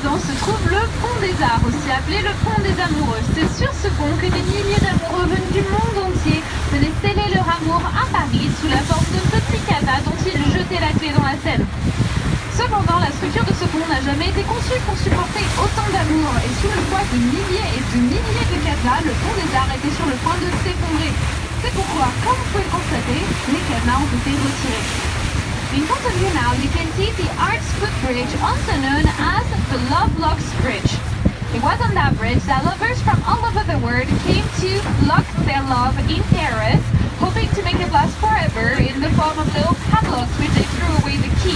présent se trouve le Pont des Arts, aussi appelé le Pont des Amoureux. C'est sur ce pont que des milliers d'amoureux venus du monde entier venaient sceller leur amour à Paris sous la forme de petits cadenas dont ils jetaient la clé dans la Seine. Cependant, la structure de ce pont n'a jamais été conçue pour supporter autant d'amour et sous le poids de milliers et de milliers de cadenas, le Pont des Arts était sur le point de s'effondrer. C'est pourquoi, comme vous pouvez le constater, les cadenas ont été retirés. In front of you now, you can see the Arts Footbridge, also known as the Lovelocks Bridge. It was on that bridge that lovers from all over the world came to lock their love in Paris, hoping to make it last forever in the form of little padlocks which they threw away the key.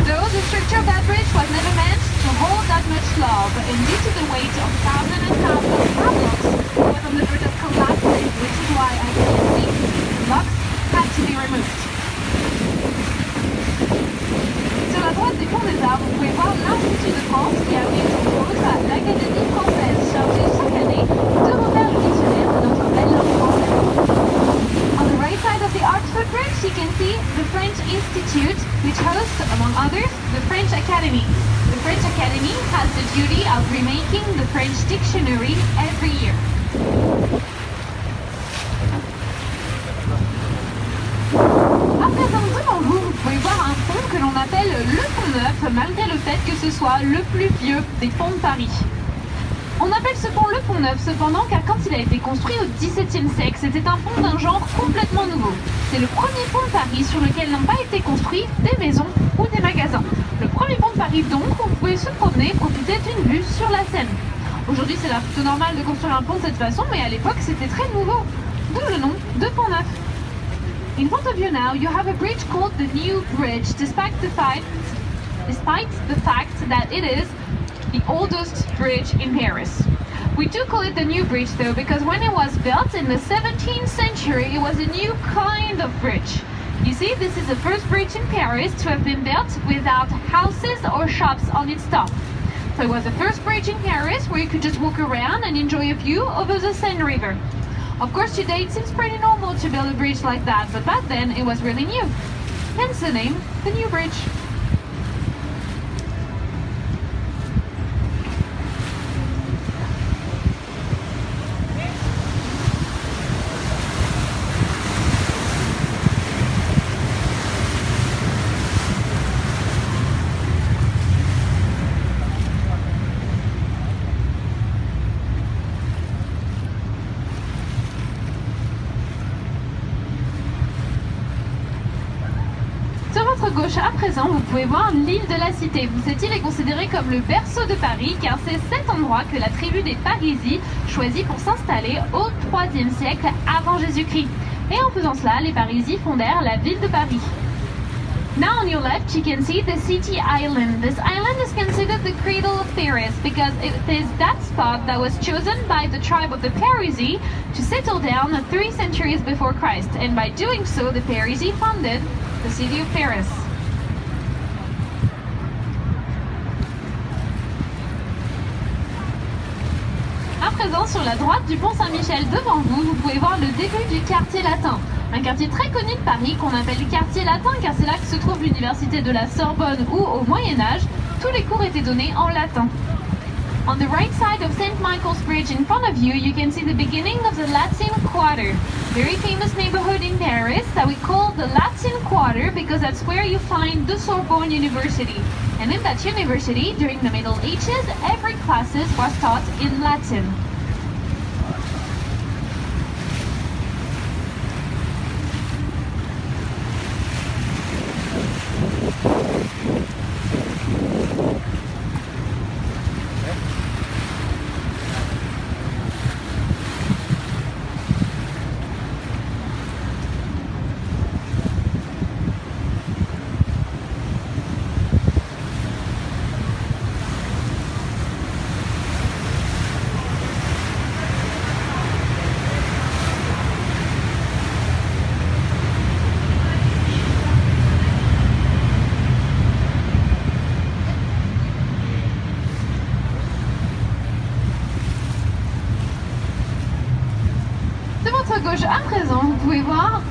Though the structure of that bridge was never meant to hold that much love, and due to the weight of thousands and thousands of padlocks, it was on the verge of collapsing, which is why, as you can see, the locks had to be removed. Sur la droite du Pont des Arts, vous pouvez voir l'Institut de France qui abrite entre autres l'Académie française chargée chaque année de refaire le dictionnaire de notre belle langue française. On the right side of the Arts Footbridge, you can see the French Institute, which hosts, among others, the French Academy. The French Academy has the duty of remaking the French dictionary every year. À présent, devant vous, vous pouvez voir un pont que l'on appelle le Pont Neuf, malgré le fait que ce soit le plus vieux des ponts de Paris. On appelle ce pont le Pont Neuf cependant car quand il a été construit au XVIIe siècle, c'était un pont d'un genre complètement nouveau. C'est le premier pont de Paris sur lequel n'ont pas été construits des maisons ou des magasins. Le premier pont de Paris donc, où vous pouvez se promener et profiter d'une vue sur la Seine. Aujourd'hui c'est plutôt normal de construire un pont de cette façon, mais à l'époque c'était très nouveau. D'où le nom de Pont Neuf. In front of you now, you have a bridge called the New Bridge, despite the fact that it is the oldest bridge in Paris. We do call it the New Bridge though, because when it was built in the 17th century, it was a new kind of bridge. You see, this is the first bridge in Paris to have been built without houses or shops on its top. So it was the first bridge in Paris where you could just walk around and enjoy a view over the Seine River. Of course, today it seems pretty normal to build a bridge like that, but back then it was really new. Hence the name, the New Bridge. Gauche à présent, vous pouvez voir l'île de la Cité. Cette île est considérée comme le berceau de Paris car c'est cet endroit que la tribu des Parisis choisit pour s'installer au IIIe siècle avant Jésus-Christ. Et en faisant cela, les Parisis fondèrent la ville de Paris. Now on your left you can see the City Island. This island is considered the cradle of Paris because it is that spot that was chosen by the tribe of the Parisi to settle down 3 centuries before Christ, and by doing so the Parisi founded the city of Paris. À présent, sur la droite du pont Saint-Michel devant vous, vous pouvez voir le début du quartier latin. Un quartier très connu de Paris qu'on appelle le quartier latin car c'est là que se trouve l'université de la Sorbonne où, au Moyen-Âge, tous les cours étaient donnés en latin. On the right side of St. Michael's Bridge in front of you, you can see the beginning of the Latin Quarter. Very famous neighborhood in Paris that we call the Latin Quarter because that's where you find the Sorbonne University. And in that university, during the Middle Ages, every classes was taught in Latin. Gauche à présent, vous pouvez voir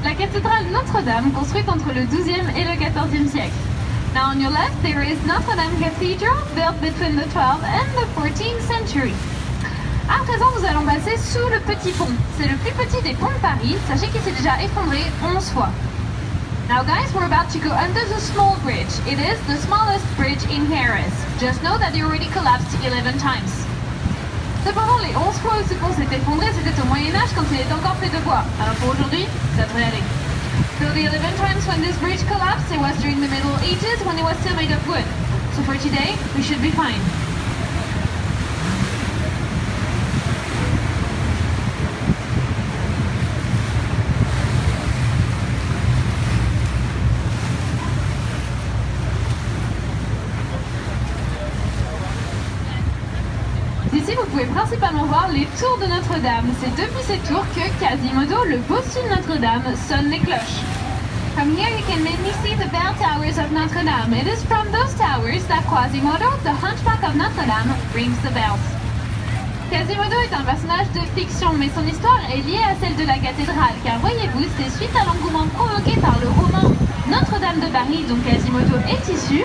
la cathédrale Notre-Dame construite entre le XIIe et le XIVe siècle. Now on your left, there is Notre Dame Cathedral, built between the 12th and the 14th century. À présent, nous allons passer sous le petit pont. C'est le plus petit des ponts de Paris. Sachez qu'il s'est déjà effondré 11 fois. Now guys, we're about to go under the small bridge. It is the smallest bridge in Paris. Just know that it already collapsed 11 times. Cependant, les 11 fois où ce pont s'est effondré, c'était au Moyen-Âge quand il était encore fait de bois. Alors pour aujourd'hui, ça devrait aller. So the 11 times when this bridge collapsed, it was during the Middle Ages when it was still made of wood. So for today, we should be fine. Ici, vous pouvez principalement voir les tours de Notre-Dame. C'est depuis ces tours que Quasimodo, le bossu de Notre-Dame, sonne les cloches. From here, you can mainly see the bell towers of Notre-Dame. It is from those towers that Quasimodo, the hunchback of Notre-Dame, rings the bells. Quasimodo est un personnage de fiction, mais son histoire est liée à celle de la cathédrale, car voyez-vous, c'est suite à l'engouement provoqué par le roman Notre-Dame de Paris, dont Quasimodo est issu,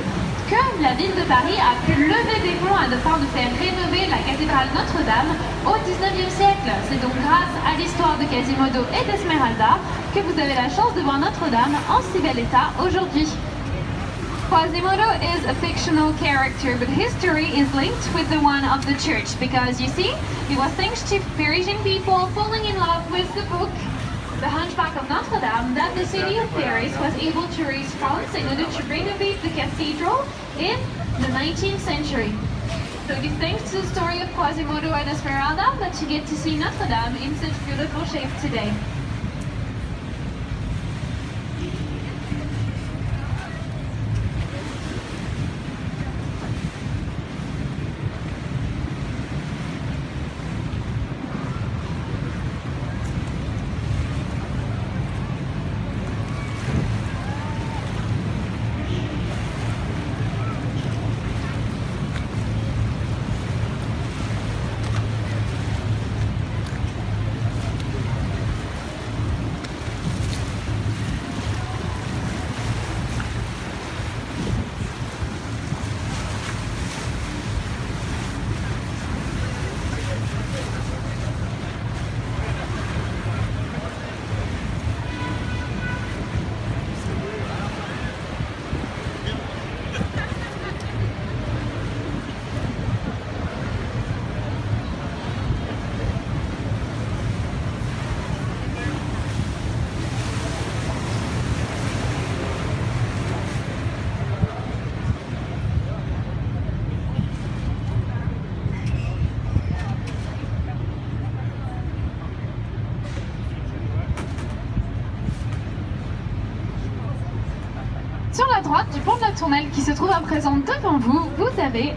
que la ville de Paris a pu lever des fonds afin de faire rénover la cathédrale Notre-Dame au 19e siècle. C'est donc grâce à l'histoire de Quasimodo et d'Esmeralda que vous avez la chance de voir Notre-Dame en si bel état aujourd'hui. Quasimodo is a fictional character, but history is linked with the one of the church because, you see, it was thanks to Parisian people falling in love with the book The Hunchback of Notre Dame that the city of Paris was able to raise funds in order to renovate the cathedral in the 19th century. So it is thanks to the story of Quasimodo and Esmeralda that you get to see Notre Dame in such beautiful shape today. Sur la droite du pont de la Tournelle qui se trouve à présent devant vous, vous avez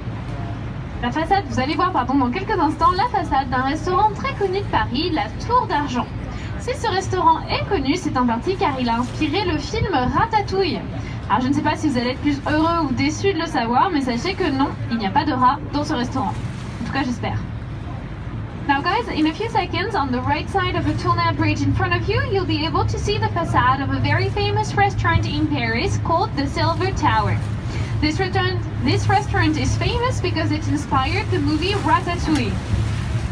la façade, vous allez voir dans quelques instants la façade d'un restaurant très connu de Paris, la Tour d'Argent. Si ce restaurant est connu, c'est en partie car il a inspiré le film Ratatouille. Alors je ne sais pas si vous allez être plus heureux ou déçus de le savoir, mais sachez que non, il n'y a pas de rat dans ce restaurant. En tout cas, j'espère. Now guys, in a few seconds, on the right side of the Tournelle Bridge in front of you, you'll be able to see the facade of a very famous restaurant in Paris called the Silver Tower. This restaurant is famous because it inspired the movie Ratatouille.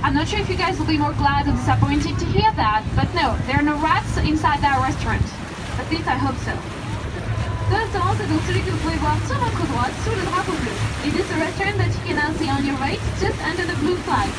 I'm not sure if you guys will be more glad or disappointed to hear that, but no, there are no rats inside that restaurant. At least I hope so. Ce restaurant, c'est donc celui que vous pouvez voir sur votre droite, sous le drapeau bleu. It is a restaurant that you can now see on your right, just under the blue flag.